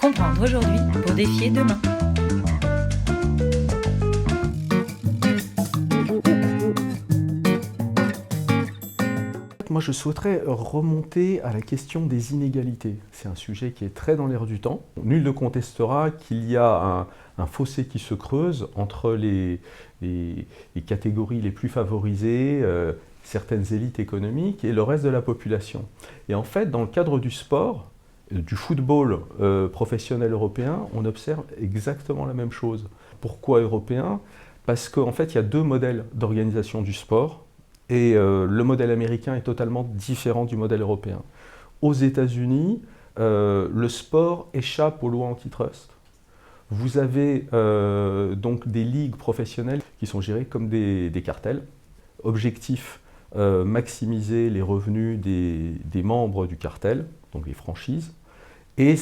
Comprendre aujourd'hui pour défier demain. Moi, je souhaiterais remonter à la question des inégalités. C'est un sujet qui est très dans l'air du temps. Nul ne contestera qu'il y a un fossé qui se creuse entre les catégories les plus favorisées, certaines élites économiques et le reste de la population. Et en fait, dans le cadre du sport, du football professionnel européen, on observe exactement la même chose. Pourquoi européen ? Parce qu'en fait, il y a deux modèles d'organisation du sport. Et le modèle américain est totalement différent du modèle européen. Aux États-Unis, le sport échappe aux lois antitrust. Vous avez donc des ligues professionnelles qui sont gérées comme des cartels. Objectif, maximiser les revenus des membres du cartel, donc les franchises. Et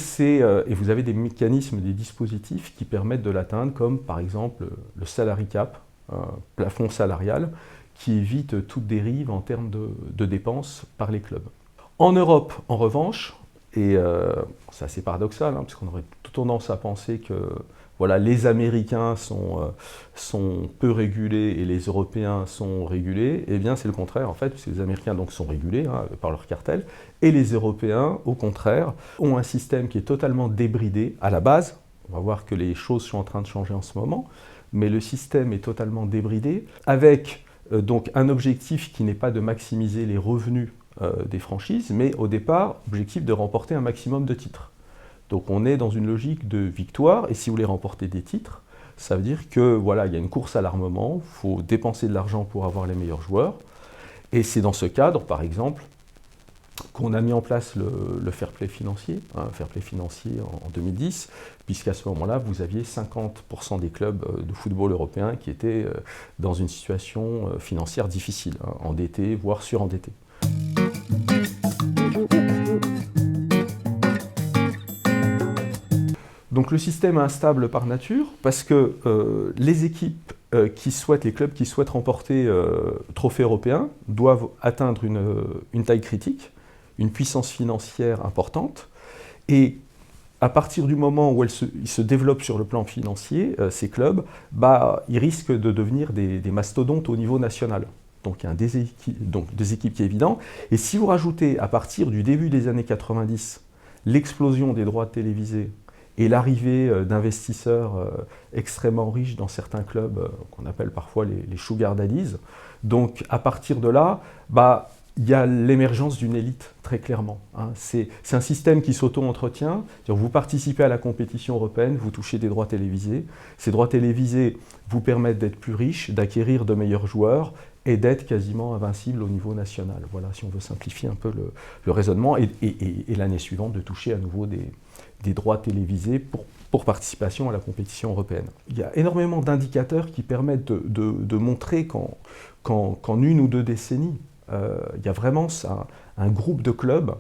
vous avez des mécanismes, des dispositifs qui permettent de l'atteindre, comme par exemple le salary cap, un plafond salarial, qui évite toute dérive en termes de dépenses par les clubs. En Europe, en revanche, et c'est assez paradoxal, parce qu'on aurait toute tendance à penser que voilà, les Américains sont peu régulés et les Européens sont régulés, eh bien c'est le contraire en fait, puisque les Américains donc, sont régulés par leur cartel, et les Européens, au contraire, ont un système qui est totalement débridé à la base. On va voir que les choses sont en train de changer en ce moment, mais le système est totalement débridé, avec donc un objectif qui n'est pas de maximiser les revenus des franchises, mais au départ, objectif de remporter un maximum de titres. Donc on est dans une logique de victoire, et si vous voulez remporter des titres, ça veut dire que voilà, il y a une course à l'armement, il faut dépenser de l'argent pour avoir les meilleurs joueurs, et c'est dans ce cadre, par exemple, qu'on a mis en place le fair play financier, en 2010, puisqu'à ce moment-là, vous aviez 50% des clubs de football européens qui étaient dans une situation financière difficile, endettés, voire surendettés. Donc le système est instable par nature, parce que les équipes les clubs qui souhaitent remporter trophée européen doivent atteindre une taille critique, une puissance financière importante, et à partir du moment où ils se développent sur le plan financier, ces clubs, ils risquent de devenir des mastodontes au niveau national. Donc il y a un déséquilibre qui est évident. Et si vous rajoutez, à partir du début des années 90, l'explosion des droits télévisés et l'arrivée d'investisseurs extrêmement riches dans certains clubs qu'on appelle parfois les sugar daddies, donc à partir de là, il y a l'émergence d'une élite, très clairement. C'est un système qui s'auto-entretient. Vous participez à la compétition européenne, vous touchez des droits télévisés. Ces droits télévisés vous permettent d'être plus riches, d'acquérir de meilleurs joueurs et d'être quasiment invincible au niveau national. Voilà, si on veut simplifier un peu le raisonnement. Et l'année suivante, de toucher à nouveau des droits télévisés pour participation à la compétition européenne. Il y a énormément d'indicateurs qui permettent de montrer qu'en une ou deux décennies, il y a vraiment un groupe de clubs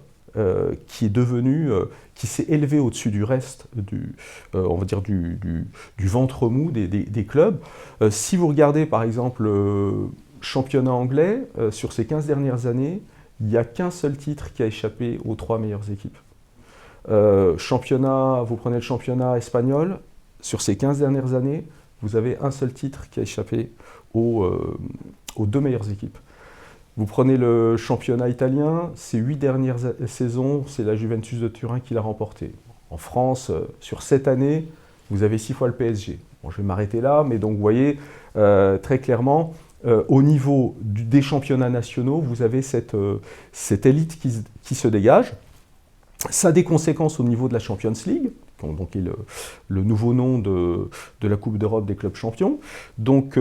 qui est devenu, qui s'est élevé au-dessus du reste, on va dire du ventre mou des clubs. Si vous regardez par exemple le championnat anglais, sur ces 15 dernières années, il n'y a qu'un seul titre qui a échappé aux 3 meilleures équipes. Vous prenez le championnat espagnol, sur ces 15 dernières années, vous avez un seul titre qui a échappé aux 2 meilleures équipes. Vous prenez le championnat italien, ces 8 dernières saisons, c'est la Juventus de Turin qui l'a remporté. En France, sur 7 années, vous avez 6 fois le PSG. Bon, je vais m'arrêter là, mais donc vous voyez très clairement, au niveau des championnats nationaux, vous avez cette élite qui se dégage. Ça a des conséquences au niveau de la Champions League, donc est le nouveau nom de la Coupe d'Europe des clubs champions. Donc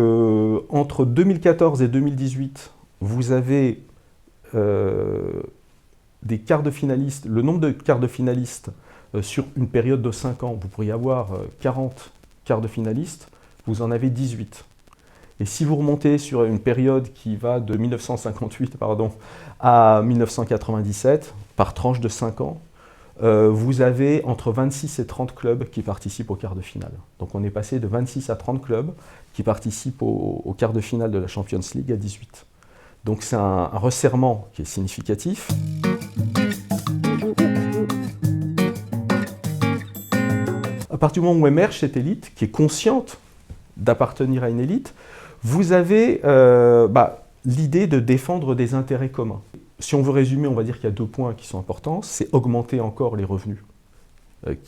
entre 2014 et 2018, vous avez des quarts de finalistes, le nombre de quarts de finalistes sur une période de 5 ans, vous pourriez avoir 40 quarts de finalistes, vous en avez 18. Et si vous remontez sur une période qui va de 1958 à 1997, par tranche de 5 ans, vous avez entre 26 et 30 clubs qui participent au quart de finale. Donc on est passé de 26 à 30 clubs qui participent au quart de finale de la Champions League à 18. Donc c'est un resserrement qui est significatif. partir du moment où émerge cette élite, qui est consciente d'appartenir à une élite, vous avez l'idée de défendre des intérêts communs. Si on veut résumer, on va dire qu'il y a 2 points qui sont importants. C'est augmenter encore les revenus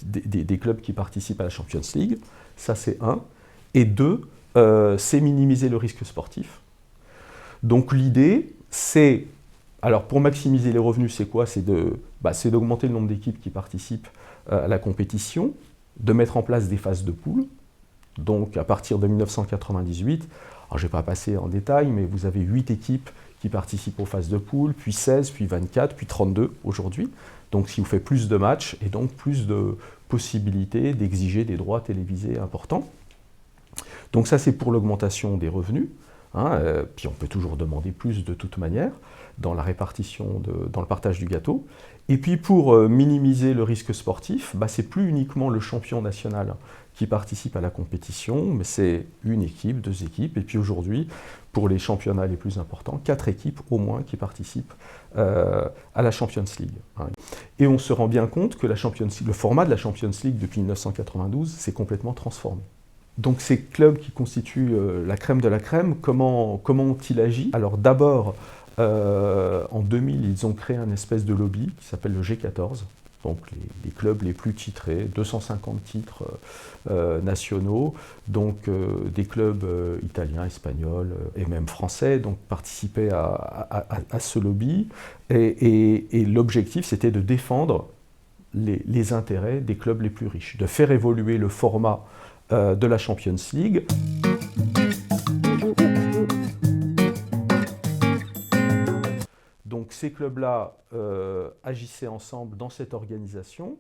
des clubs qui participent à la Champions League. Ça, c'est 1. Et 2, c'est minimiser le risque sportif. Donc l'idée, c'est... Alors pour maximiser les revenus, c'est quoi? C'est d'augmenter le nombre d'équipes qui participent à la compétition, de mettre en place des phases de poule. Donc à partir de 1998, alors je ne vais pas passer en détail, mais vous avez 8 équipes qui participent aux phases de poule, puis 16, puis 24, puis 32 aujourd'hui. Donc ce qui vous fait plus de matchs et donc plus de possibilités d'exiger des droits télévisés importants. Donc ça c'est pour l'augmentation des revenus. Puis on peut toujours demander plus de toute manière dans la répartition, dans le partage du gâteau. Et puis pour minimiser le risque sportif, c'est plus uniquement le champion national qui participe à la compétition, mais c'est une équipe, 2 équipes, et puis aujourd'hui, pour les championnats les plus importants, 4 équipes au moins qui participent à la Champions League. Et on se rend bien compte que le format de la Champions League depuis 1992 s'est complètement transformé. Donc ces clubs qui constituent la crème de la crème, comment ont-ils agi? Alors d'abord, en 2000, ils ont créé un espèce de lobby qui s'appelle le G14, donc les clubs les plus titrés, 250 titres nationaux, donc des clubs italiens, espagnols et même français donc, participaient à ce lobby. Et l'objectif, c'était de défendre les intérêts des clubs les plus riches, de faire évoluer le format de la Champions League. Donc ces clubs-là agissaient ensemble dans cette organisation.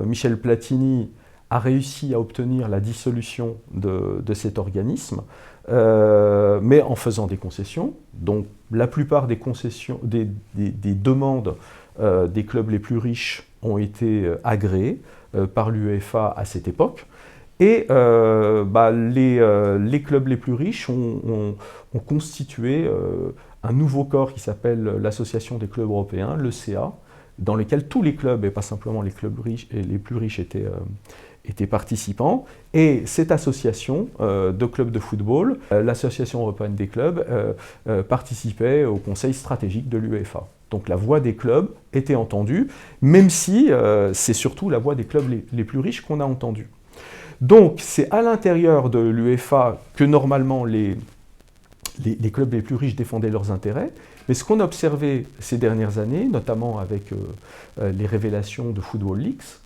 Michel Platini a réussi à obtenir la dissolution de cet organisme, mais en faisant des concessions. Donc la plupart des concessions, des demandes des clubs les plus riches ont été agréées par l'UEFA à cette époque. Et les clubs les plus riches ont constitué un nouveau corps qui s'appelle l'Association des clubs européens, l'ECA, dans lequel tous les clubs, et pas simplement les clubs riches et les plus riches, étaient participants. Et cette association de clubs de football, l'Association européenne des clubs, participait au conseil stratégique de l'UEFA. Donc la voix des clubs était entendue, même si c'est surtout la voix des clubs les plus riches qu'on a entendue. Donc c'est à l'intérieur de l'UEFA que normalement les clubs les plus riches défendaient leurs intérêts, mais ce qu'on a observé ces dernières années, notamment avec les révélations de Football Leaks,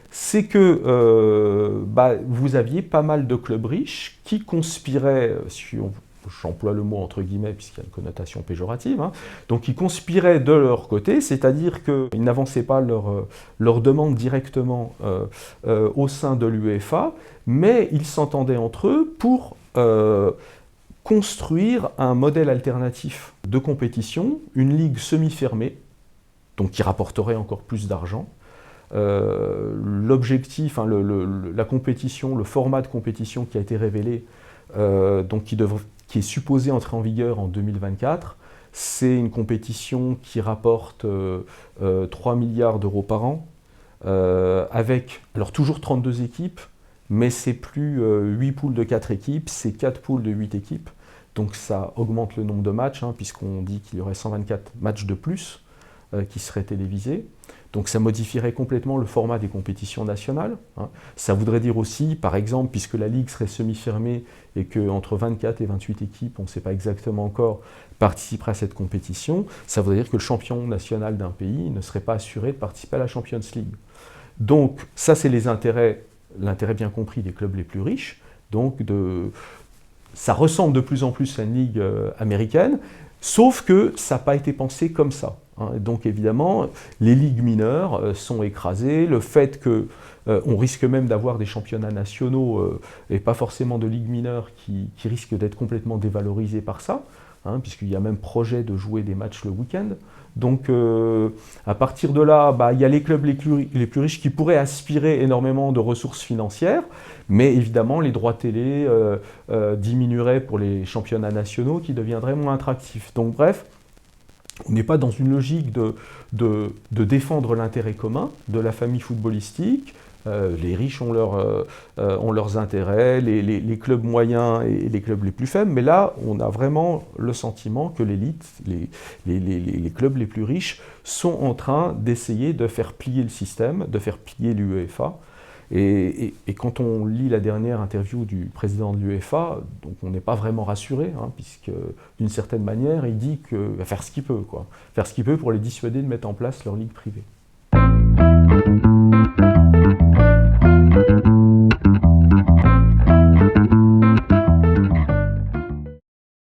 c'est que vous aviez pas mal de clubs riches qui conspiraient, j'emploie le mot entre guillemets puisqu'il y a une connotation péjorative, donc qui conspiraient de leur côté, c'est-à-dire qu'ils n'avançaient pas leur demande directement au sein de l'UEFA, mais ils s'entendaient entre eux pour construire un modèle alternatif de compétition, une ligue semi-fermée, donc qui rapporterait encore plus d'argent. L'objectif, la compétition, le format de compétition qui a été révélé, donc qui est supposé entrer en vigueur en 2024, c'est une compétition qui rapporte 3 milliards d'euros par an, avec alors toujours 32 équipes, mais c'est plus 8 poules de 4 équipes, c'est 4 poules de 8 équipes. Donc ça augmente le nombre de matchs, puisqu'on dit qu'il y aurait 124 matchs de plus qui seraient télévisés. Donc ça modifierait complètement le format des compétitions nationales. Ça voudrait dire aussi, par exemple, puisque la Ligue serait semi-fermée et qu'entre 24 et 28 équipes, on ne sait pas exactement encore, participeraient à cette compétition, ça voudrait dire que le champion national d'un pays ne serait pas assuré de participer à la Champions League. Donc ça, c'est l'intérêt bien compris des clubs les plus riches. Donc ça ressemble de plus en plus à une ligue américaine, sauf que ça n'a pas été pensé comme ça. Donc évidemment, les ligues mineures sont écrasées, le fait qu'on risque même d'avoir des championnats nationaux et pas forcément de ligues mineures qui risquent d'être complètement dévalorisées par ça, puisqu'il y a même projet de jouer des matchs le week-end. Donc à partir de là, il y a les clubs les plus riches qui pourraient aspirer énormément de ressources financières, mais évidemment les droits télé diminueraient pour les championnats nationaux qui deviendraient moins attractifs. Donc bref, on n'est pas dans une logique de défendre l'intérêt commun de la famille footballistique, Les riches ont leurs intérêts, les clubs moyens et les clubs les plus faibles, mais là, on a vraiment le sentiment que l'élite, les clubs les plus riches, sont en train d'essayer de faire plier le système, de faire plier l'UEFA. Et quand on lit la dernière interview du président de l'UEFA, donc on n'est pas vraiment rassuré, puisque d'une certaine manière, il dit qu'il va faire ce qu'il peut, faire ce qu'il peut pour les dissuader de mettre en place leur ligue privée.